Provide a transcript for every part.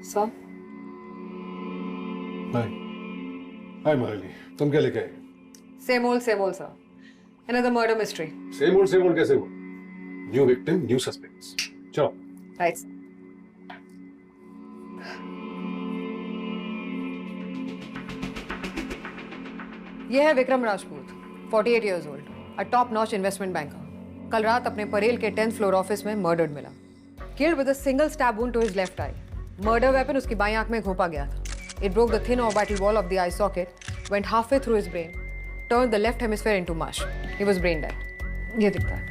Sir hi हाय मुरली, तुम क्या लेके आए? Same old sir, another murder mystery. Same old कैसे हो? New victim new suspects. चलो। राइट। यह है Vikram Rajput, 48 years old, a top notch investment banker. कल रात अपने परेल के 10th फ्लोर ऑफिस में मर्डर्ड मिला। Killed with a single stab wound to his left eye. Murder weapon उसकी बाईं आंख में घोंपा गया था। It broke the thin orbital wall of the eye socket, went halfway through his brain, turned the left hemisphere into mush. He was brain dead. ये दिखता है।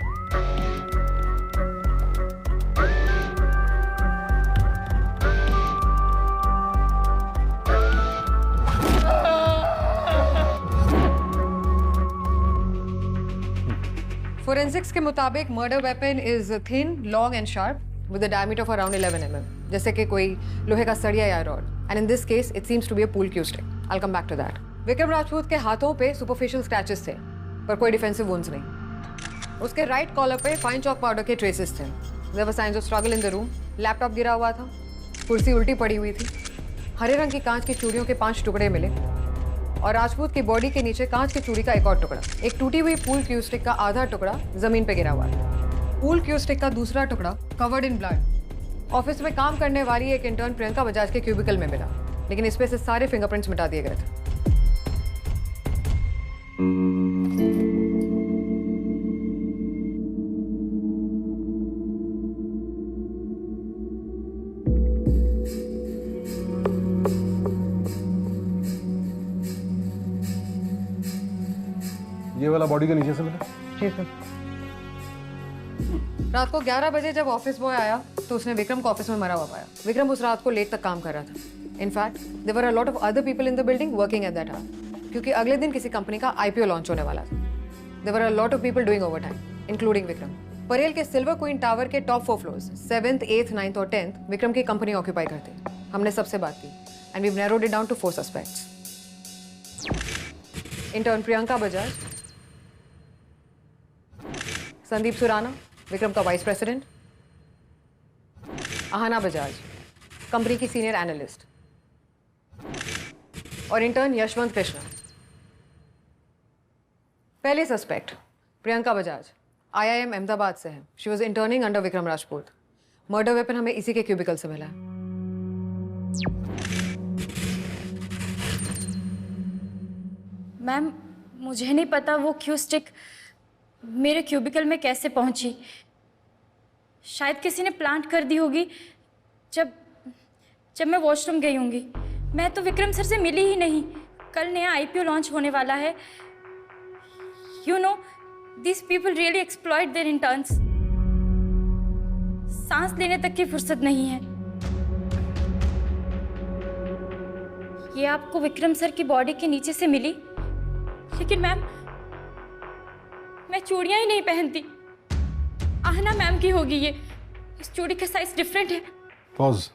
Forensics के मुताबिक murder weapon is thin, long and sharp with a diameter of around 11 mm. जैसे कि कोई लोहे का सरिया या rod. And in this case, it seems to be a pool cue stick. I'll come back to that. Vikram Rajput के हाथों पे superficial scratches थे, पर कोई defensive wounds नहीं। उसके राइट कॉलर पे फाइन चॉक पाउडर के ट्रेसेस थे। There were signs of struggle in the room. Laptop गिरा हुआ था, कुर्सी उल्टी पड़ी हुई थी। हरे रंग की कांच की चूड़ियों के 5 टुकड़े मिले और राजपूत की बॉडी के नीचे कांच की चूड़ी का एक और टुकड़ा। एक टूटी हुई पूल क्यू स्टिक का आधा टुकड़ा जमीन पे गिरा हुआ था। पूल क्यू स्टिक का दूसरा टुकड़ा कवर्ड इन ब्लड ऑफिस में काम करने वाली एक इंटर्न प्रियंका बजाज के क्यूबिकल में मिला, लेकिन इसमें से सारे फिंगरप्रिंट्स मिटा दिए गए थे। ये वाला बॉडी के नीचे से मिला? जी सर। रात को 11 बजे जब ऑफिस बॉय आया तो उसने विक्रम को ऑफिस में मरा हुआ पाया। विक्रम उस रात को लेट तक काम कर रहा था। In fact there were a lot of other people in the building working at that hour, क्योंकि अगले दिन किसी कंपनी का आईपीओ लॉन्च होने वाला था। There were a lot of people doing overtime including Vikram. Parel के सिल्वर क्वीन टावर के top 4 floors 7th, 8th, 9th और 10th विक्रम की कंपनी ऑक्यूपाई करती। हमने सबसे बात की and we narrowed it down to 4 suspects. Intern Priyanka Bajaj, Sandeep Surana Vikram का vice president, Aahna Bajaj company की सीनियर एनालिस्ट और इंटर्न यशवंत कृष्णा। पहले सस्पेक्ट प्रियंका बजाज IIM अहमदाबाद से है। She was interning under Vikram Rajput. Murder weapon हमें इसी के क्यूबिकल से मिला है। मैम, मुझे नहीं पता वो क्यू स्टिक मेरे क्यूबिकल में कैसे पहुंची। शायद किसी ने प्लांट कर दी होगी जब मैं वॉशरूम गई होंगी। मैं तो विक्रम सर से मिली ही नहीं। कल नया आईपीओ लॉन्च होने वाला है। You know, these people really exploit their interns. सांस लेने तक की फुर्सत नहीं है। ये आपको विक्रम सर की बॉडी के नीचे से मिली, लेकिन मैम मैं चूड़ियां ही नहीं पहनती। आहना मैम की होगी ये। इस चूड़ी का साइज डिफरेंट है। पॉज।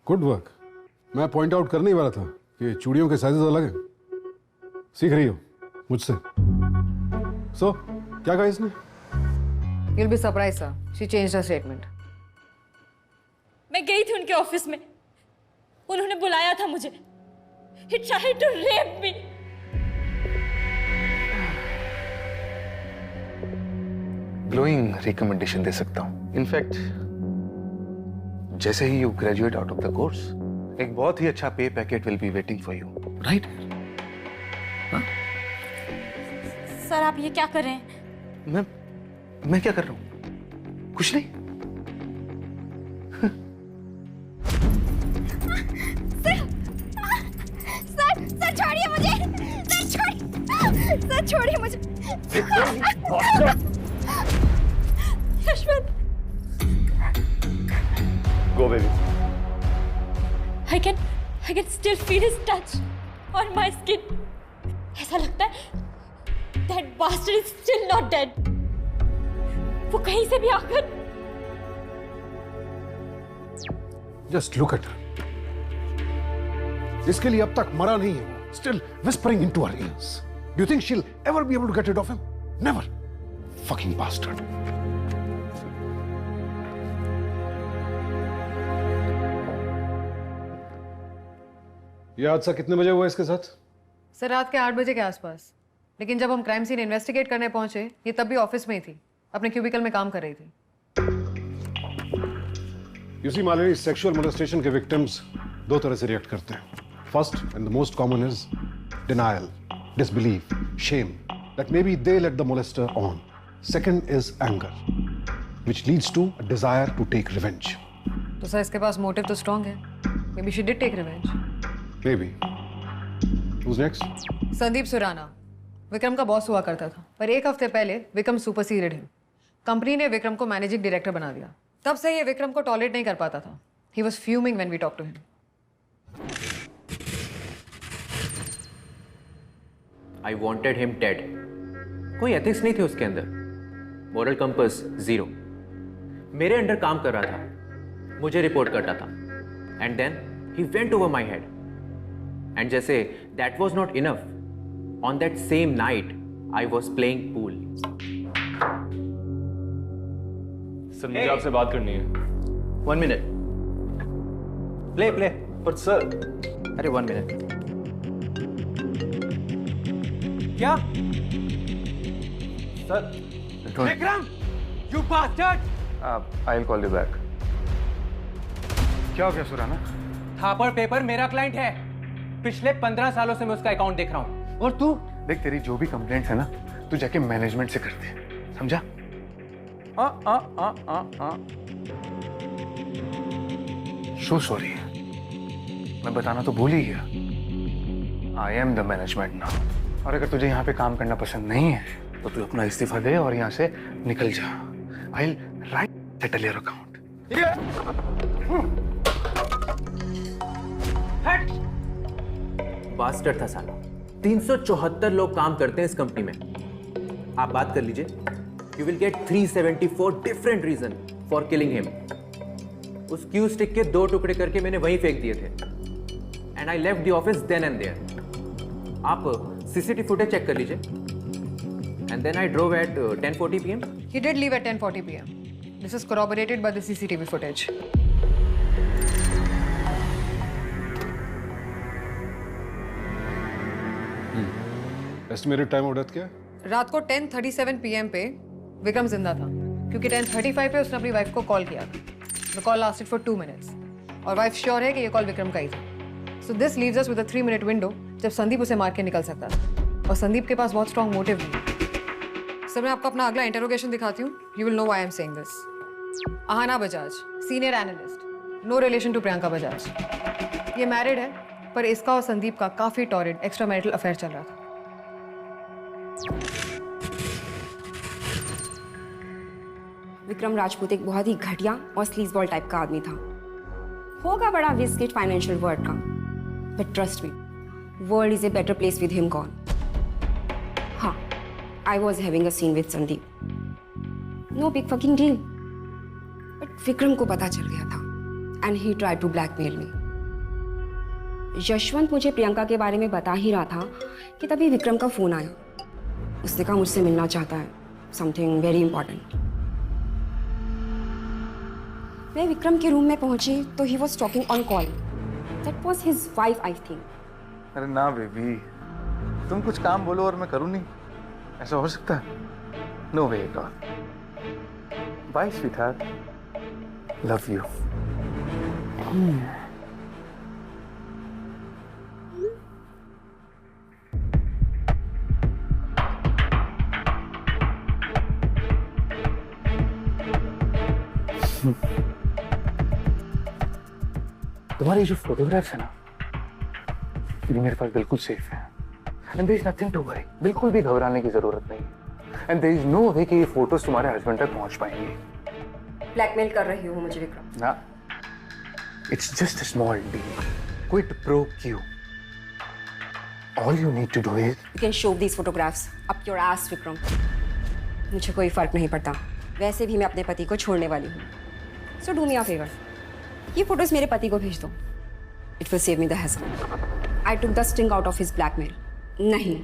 Good work. मैं पॉइंट आउट करने ही वाला था कि चूड़ियों के साइजेस अलग हैं। सीख रही हो मुझसे। सो क्या कहा इसने? You'll be surprised, sir. She changed her statement. मैं गई थी उनके ऑफिस में। उन्होंने बुलाया था मुझे। He tried to rape me. Glowing recommendation दे सकता हूँ। इनफैक्ट जैसे ही you graduate out of the course, एक बहुत ही अच्छा pay packet will be waiting for you, right? Sir, आप ये क्या कर रहे हैं? मैं क्या कर रहा हूँ? कुछ नहीं। सर छोड़िए मुझे। सर छोड़िए मुझे। go, baby. I can still feel his touch on my skin. ऐसा लगता है that bastard is still not dead. वो कहीं से भी आकर Just look at her. इसके लिए अब तक मरा नहीं है वो. Still whispering into her ears. Do you think she'll ever be able to get rid of him? Never. Fucking bastard. ये हादसा कितने बजे हुआ इसके साथ? सर रात के 8 बजे के आसपास. लेकिन जब हम क्राइम सीन इन्वेस्टिगेट करने पहुंचे ये तब भी ऑफिस में ही थी, अपने क्यूबिकल में काम कर रही थी. You see, Malini, sexual molestation के victims दो तरह से रिएक्ट करते हैं. First and the most common is denial, disbelief, shame that maybe they let the molester on. Second is anger, which leads to a desire to take revenge. तो sir इसके पास motive तो strong है. Maybe she did take revenge. Maybe. Who's next? Sandeep Surana Vikram का boss हुआ करता था, पर एक हफ्ते पहले विक्रम सुपरसीडेड हिम. कंपनी ने विक्रम को मैनेजिंग डायरेक्टर बना दिया. तब से ये विक्रम को टॉलरेट नहीं कर पाता था. He was fuming when we talked to him. I wanted him dead. कोई एथिक्स नहीं थे उसके अंदर. Moral compass zero. मेरे अंडर काम कर रहा था, मुझे रिपोर्ट करता था. And then he went over my head. And जैसे that was not enough, on that same night I was playing pool. Sir मुझे आपसे बात करनी है. 1 मिनट. प्ले. पर सर. अरे 1 मिनट. क्या sir. Vikram, you bastard! I'll call you back. क्या हो गया सुराना? थापर पेपर मेरा क्लाइंट है. पिछले 15 सालों से मैं उसका अकाउंट देख रहा हूं. और तू? देख, तेरी जो भी कंप्लेंट्स है ना, तू जाके मैनेजमेंट से कर दे, समझा? So sorry. मैं बताना तो भूल ही गया. I am the management now. और अगर तुझे यहाँ पे काम करना पसंद नहीं है तो तू अपना इस्तीफा दे और यहाँ से निकल जा. I'll right settle your account. Bastard था साला. 374 लोग काम करते हैं इस कंपनी में. आप बात कर लीजिए. You will get 374 different reason for killing him. उस क्यू स्टिक के 2 टुकड़े करके मैंने वहीं फेंक दिए थे. And I left the office then and there. आप सीसीटीवी फुटेज चेक कर लीजिए. And then I drove at 10:40 PM. He did leave at 10:40 PM. This is corroborated by the CCTV footage. Estimated time of death क्या है? रात को 10:37 PM पे विक्रम जिंदा था, क्योंकि 10:35 पे उसने अपनी वाइफ को कॉल किया था. The call lasted for 2 minutes. और वाइफ श्योर है कि ये कॉल विक्रम का ही था. So this leaves us with a 3-minute window जब संदीप उसे मार के निकल सकता था. और संदीप के पास बहुत स्ट्रॉन्ग मोटिव नहीं. सर मैं आपको अपना अगला इंटरोगेशन दिखाती हूँ. You will know why I am saying this. Aahna Bajaj, senior analyst, no relation to Priyanka Bajaj. ये मैरिड है, पर इसका और संदीप का काफी टॉरिड एक्स्ट्रा मैरिटल अफेयर चल रहा था. विक्रम राजपूत एक बहुत ही घटिया और स्लीजबॉल टाइप का आदमी था. होगा बड़ा विस्किट फाइनेंशियल वर्ल्ड का, but trust me, world is a better place with him gone. हाँ, I was having a scene with Sandeep. No big fucking deal. But Vikram को पता चल गया था and he try to blackmail me. Yashwant मुझे प्रियंका के बारे में बता ही रहा था कि तभी विक्रम का फोन आया. उसने कहा मुझसे मिलना चाहता है, समथिंग वेरी इंपॉर्टेंट. मैं विक्रम के रूम में पहुंची तो he was talking on call. That was his wife I think. अरे ना बेबी, तुम कुछ काम बोलो और मैं करूँ नहीं. ऐसा हो सकता है? No way at all. Bye sweetheart. Love you. तुम्हारी जो फोटोग्राफ्स है ना, ये मेरे पास बिल्कुल सेफ है. And there is nothing to worry. बिल्कुल भी घबराने की जरूरत नहीं. And there is no way कि ये फोटोज तुम्हारे हस्बैंड तक पहुंच पाएंगी. ब्लैकमेल कर रही हो मुझे विक्रम? ना, It's just a small deal. Quid pro quo. All you need to do is You can show these photographs up your ass, Vikram. मुझे कोई फर्क नहीं पड़ता। वैसे भी मैं अपने पति को छोड़ने वाली हूँ। So do me a favor. ये फोटोज मेरे पति को भेज दो। It will save me the hassle. I took the sting out of his blackmail. नहीं,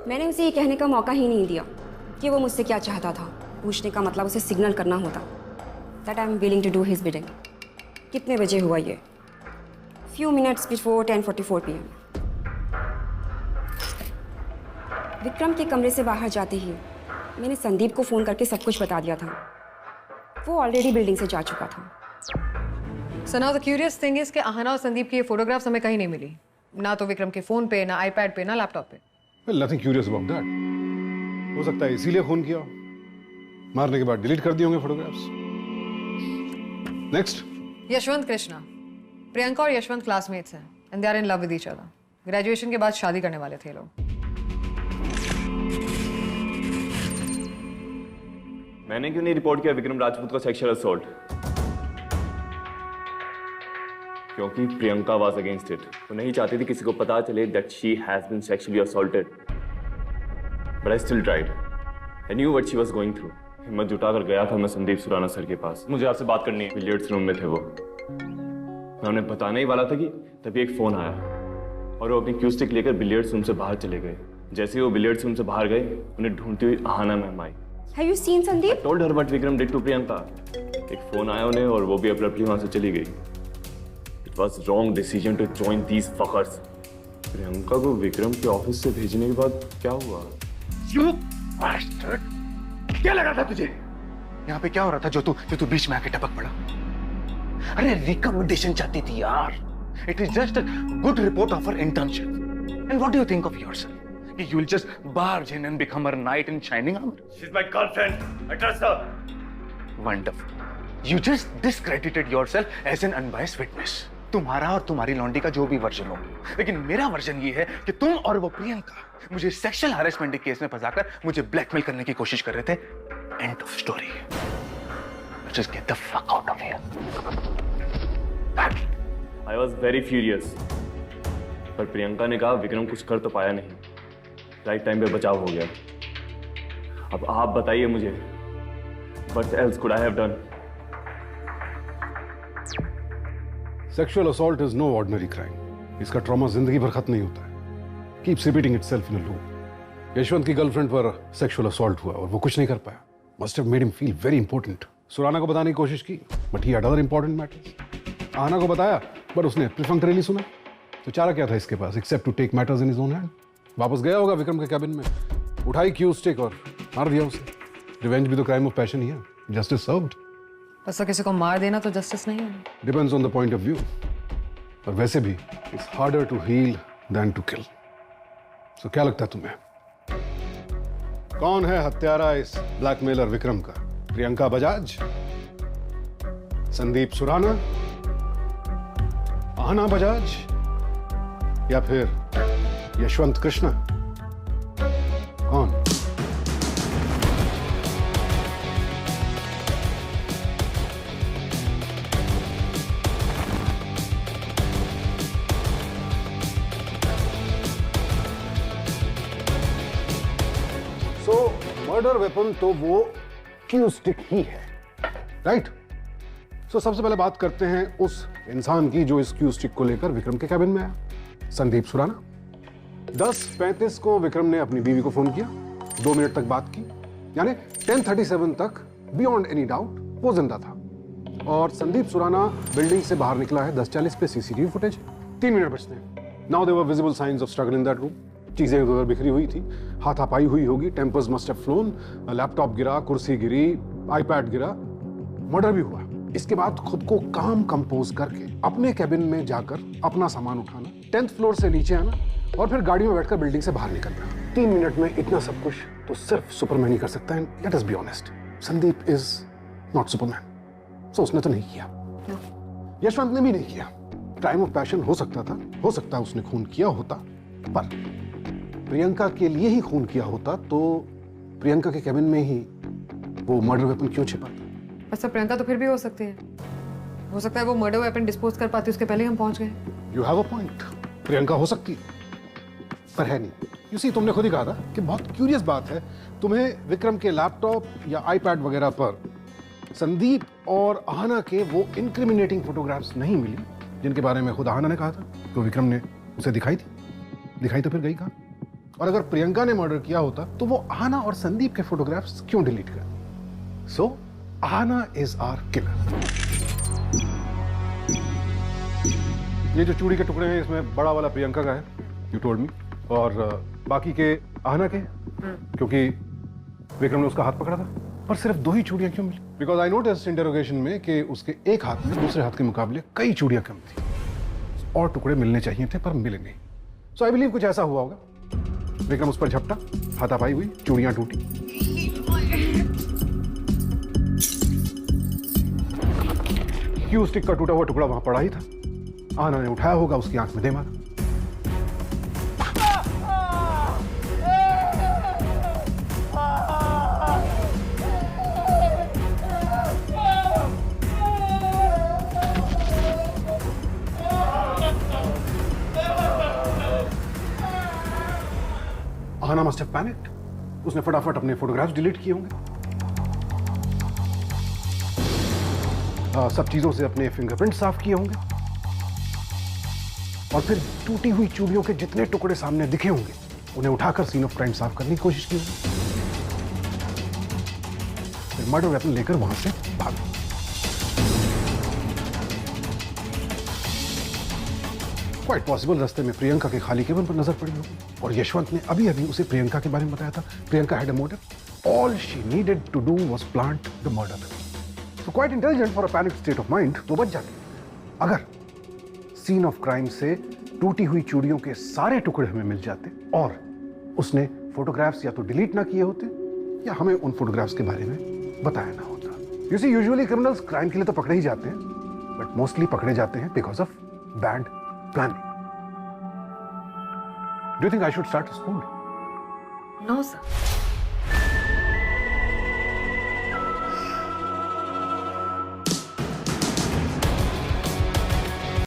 मैंने उसे ये कहने का मौका ही नहीं दिया कि वो मुझसे क्या चाहता था। पूछने का मतलब उसे सिग्नल करना होता that I am willing to do his bidding. कितने बजे हुआ ये? Few minutes before 10:44 p.m. Vikram के कमरे से बाहर जाते ही मैंने संदीप को फ़ोन करके सब कुछ बता दिया था। वो ऑलरेडी बिल्डिंग से जा चुका था। So now the curious thing is कि आहना और संदीप की ये फोटोग्राफ्स हमें कहीं नहीं मिली, ना तो विक्रम के फोन पे, ना आईपैड पे, ना लैपटॉप पे। Well, nothing curious about that. हो सकता है इसीलिए खून किया हो। मारने के बाद डिलीट कर दिए होंगे फोटोग्राफ्स। नेक्स्ट। यशवंत कृष्णा, प्रियंका और यशवंत क्लासमेट्स हैं and they are in love with each other. Graduation के बाद शादी करने वाले थे लोग। मैंने क्यों नहीं रिपोर्ट किया विक्रम राजपूत को सेक्सुअल असॉल्ट? क्योंकि प्रियंका वाज अगेंस्ट इट। वो नहीं चाहती थी किसी को पता चले that she has been sexually assaulted. But I still tried. I knew what she was going through. हिम्मत जुटाकर गया था मैं संदीप सुराना सर के पास। मुझे आपसे बात करनी है। बिलियर्ड्स रूम में थे वो। मैं उन्हें बताने ही वाला था कि तभी एक फोन आया और वो अपनी क्यू स्टिक लेकर बिलियर्ड्स रूम से बाहर चले गए। जैसे ही वो बिलियर्ड्स रूम से बाहर गए, उन्हें ढूंढती हुई आहना मैम आई। Have you seen Sandeep? told her what Vikram did to Priyanka. एक फोन आया उन्हें और वो भी abruptly वहां से चली गई। It was wrong decision to join these fuckers. Priyanka को विक्रम के ऑफिस से भेजने के बाद क्या हुआ? You bastard! क्या लगा था तुझे? यहाँ पे क्या हो रहा था जो तू बीच में आके टपक पड़ा? अरे रिकमेंडेशन चाहती थी यार। It is just a good report of her internship. And what do you think of yourself? You will just barge in and become her knight in shining armor? She's my girlfriend. I trust her. Wonderful. You just discredited yourself as an unbiased witness. तुम्हारा और तुम्हारी लॉन्डी का जो भी version हो, लेकिन मेरा version ये है कि तुम और वो प्रियंका मुझे सेक्सुअल हैरेसमेंट के केस में फंसाकर मुझे ब्लैकमेल करने की कोशिश कर रहे थे। End of story. Just get the fuck out of here. I was very furious. पर प्रियंका ने कहा विक्रम कुछ कर तो पाया नहीं। राइट टाइम पे बचाव हो गया। अब आप बताइए मुझे, what else could I have done? Sexual assault is no ordinary crime. इसका ट्रॉमा जिंदगी भर खत्म नहीं होता है। Keeps repeating itself in a loop. Yashwant की गर्लफ्रेंड पर सेक्सुअल असॉल्ट हुआ और वो कुछ नहीं कर पाया। Must have made him feel very important. Surana को बताने की कोशिश की, but he had other important matters. Ahana को बताया, पर उसने perfunctorily सुना। तो चारा क्या था इसके पास, except to take matters in his own hand? वापस गया होगा विक्रम के कैबिन में, उठाई क्यू स्टिक और मार दिया उसे। रिवेंज भी तो क्राइम ऑफ पैशन ही है। Justice served. बस तो किसी को मार देना तो जस्टिस नहीं है। Depends on the point of view. पर वैसे भी it's harder to heal than to kill. So क्या लगता है तुम्हें, कौन है हत्यारा इस ब्लैकमेलर विक्रम का? प्रियंका बजाज, संदीप सुराना, आहना बजाज, या फिर यशवंत कृष्णा? कौन? सो मर्डर वेपन तो वो क्यू स्टिक ही है, राइट? सो सबसे पहले बात करते हैं उस इंसान की जो इस क्यू स्टिक को लेकर विक्रम के कैबिन में आया, संदीप सुराना। 10:35 को विक्रम ने अपनी बीवी को फोन किया, 2 मिनट तक बात की, यानी 10:37 तक बियॉन्ड एनी डाउट वो जिंदा था। और संदीप सुराना बिल्डिंग से बाहर निकला है 10:40 पे। सीसीटीवी फुटेज 3 मिनट बचते हैं। Now there were visible signs of struggle in that room. चीजें उधर बिखरी हुई थी, हाथापाई हुई होगी, tempers must have flown, laptop गिरा, कुर्सी गिरी, आईपैड गिरा, मर्डर भी हुआ। इसके बाद खुद को काम कंपोज करके अपने कैबिन में जाकर अपना सामान उठाना, 10th फ्लोर से नीचे आना और फिर गाड़ी में बैठकर बिल्डिंग से बाहर निकलना। 3 मिनट में इतना सब कुछ तो सिर्फ सुपरमैन ही कर सकता है। Let us be honest, Sandeep is not superman. So उसने तो नहीं किया, यशवंत ने भी नहीं किया। क्राइम ऑफ पैशन हो सकता था, हो सकता है उसने खून किया होता, पर प्रियंका के लिए ही खून किया होता तो प्रियंका के कैबिन में ही वो मर्डर वेपन क्यों छिपा था? अच्छा, प्रियंका तो फिर भी हो सकती है। हो सकता है वो मर्डर वेपन डिस्पोज कर पाती उसके पहले हम पहुंच गए। You have a point, Priyanka हो सकती है, पर है नहीं। यू सी, तुमने खुद ही कहा था कि बहुत क्यूरियस बात है, तुम्हें विक्रम के लैपटॉप या आईपैड वगैरह पर संदीप और आहना के वो इंक्रिमिनेटिंग फोटोग्राफ्स नहीं मिली जिनके बारे में खुद आहना ने कहा था। तो विक्रम ने उसे दिखाई तो फिर गई कहाँ? और अगर प्रियंका ने मर्डर किया होता तो वो आहना और संदीप के फोटोग्राफ्स क्यों डिलीट कर? सो आहना इज आवर किलर। ये जो चूड़ी के टुकड़े हैं इसमें बड़ा वाला प्रियंका का है, यू टोल्ड मी, और बाकी के आहना के, क्योंकि विक्रम ने उसका हाथ पकड़ा था। पर सिर्फ 2 ही चूड़ियां क्यों मिली? बिकॉज आई नोटिस इंटरोगेशन में कि उसके एक हाथ में दूसरे हाथ के मुकाबले कई चूड़ियां कम थी और टुकड़े मिलने चाहिए थे पर मिले नहीं। सो आई बिलीव कुछ ऐसा हुआ होगा। विक्रम उस पर झपटा, हाथापाई हुई, चूड़ियां टूटी। क्यू स्टिक का टूटा हुआ टुकड़ा वहां पड़ा ही था। आहना ने उठाया होगा, उसकी आंख में दे मारा। Aahna must have panicked. उसने फटाफट अपने फोटोग्राफ्स डिलीट किए होंगे, सब चीजों से अपने फिंगरप्रिंट साफ किए होंगे, और फिर टूटी हुई चूड़ियों के जितने टुकड़े सामने दिखे होंगे उन्हें उठाकर सीन ऑफ क्राइम साफ करने की कोशिश की होगी। फिर मर्डर वेपन लेकर वहां से भाग। क्वाइट पॉसिबल रास्ते में प्रियंका के खाली केबिन पर नजर पड़ी होगी और यशवंत ने अभी अभी उसे प्रियंका के बारे में बताया था। Priyanka had a motive. All she needed to do was plant the murder. So quite intelligent for a panic state of mind तो बच जाती। अगर सीन ऑफ क्राइम से टूटी हुई चूड़ियों के सारे टुकड़े हमें मिल जाते और उसने फोटोग्राफ्स या तो डिलीट ना किए होते या हमें उन फोटोग्राफ्स के बारे में बताया ना होता। You see, usually criminals crime के लिए तो पकड़े ही जाते हैं, बट मोस्टली पकड़े जाते हैं because of bad planning. Do you think I should start school? No, sir.